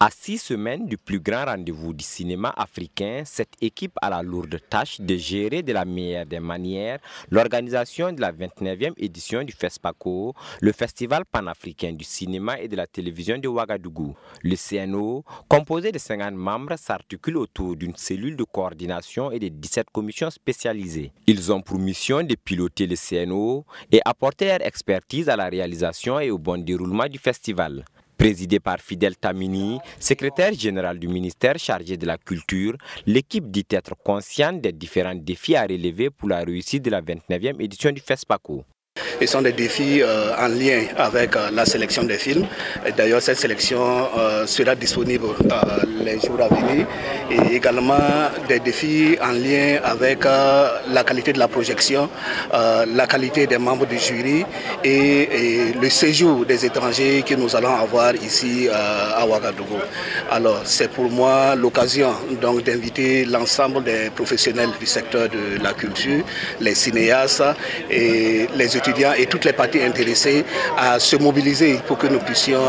À 6 semaines du plus grand rendez-vous du cinéma africain, cette équipe a la lourde tâche de gérer de la meilleure des manières l'organisation de la 29e édition du FESPACO, le Festival panafricain du cinéma et de la télévision de Ouagadougou. Le CNO, composé de 50 membres, s'articule autour d'une cellule de coordination et de 17 commissions spécialisées. Ils ont pour mission de piloter le CNO et apporter leur expertise à la réalisation et au bon déroulement du festival. Présidé par Fidel Tamini, secrétaire général du ministère chargé de la culture, l'équipe dit être consciente des différents défis à relever pour la réussite de la 29e édition du FESPACO. Ce sont des défis en lien avec la sélection des films. D'ailleurs, cette sélection sera disponible les jours à venir. Et également des défis en lien avec la qualité de la projection, la qualité des membres du jury et le séjour des étrangers que nous allons avoir ici à Ouagadougou. Alors, c'est pour moi l'occasion donc d'inviter l'ensemble des professionnels du secteur de la culture, les cinéastes et les étudiants et toutes les parties intéressées à se mobiliser pour que nous puissions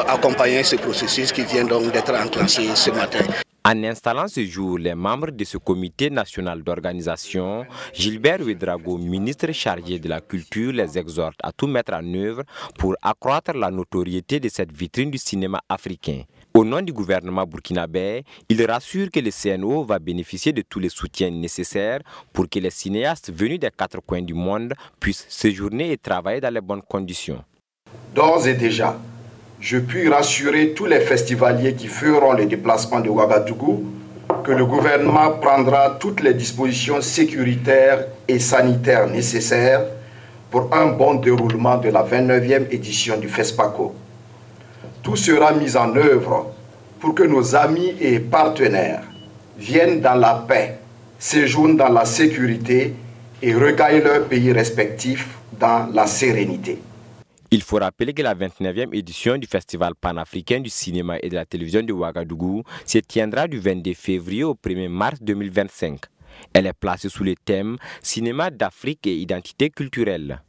accompagner ce processus qui vient donc d'être enclenché ce matin. En installant ce jour les membres de ce comité national d'organisation, Gilbert Ouédraogo, ministre chargé de la culture, les exhorte à tout mettre en œuvre pour accroître la notoriété de cette vitrine du cinéma africain. Au nom du gouvernement burkinabé, il rassure que le CNO va bénéficier de tous les soutiens nécessaires pour que les cinéastes venus des 4 coins du monde puissent séjourner et travailler dans les bonnes conditions. D'ores et déjà, je puis rassurer tous les festivaliers qui feront le déplacement de Ouagadougou que le gouvernement prendra toutes les dispositions sécuritaires et sanitaires nécessaires pour un bon déroulement de la 29e édition du FESPACO. Tout sera mis en œuvre pour que nos amis et partenaires viennent dans la paix, séjournent dans la sécurité et regagnent leurs pays respectifs dans la sérénité. Il faut rappeler que la 29e édition du Festival panafricain du cinéma et de la télévision de Ouagadougou se tiendra du 22 février au 1er mars 2025. Elle est placée sous le thème « Cinéma d'Afrique et identité culturelle ».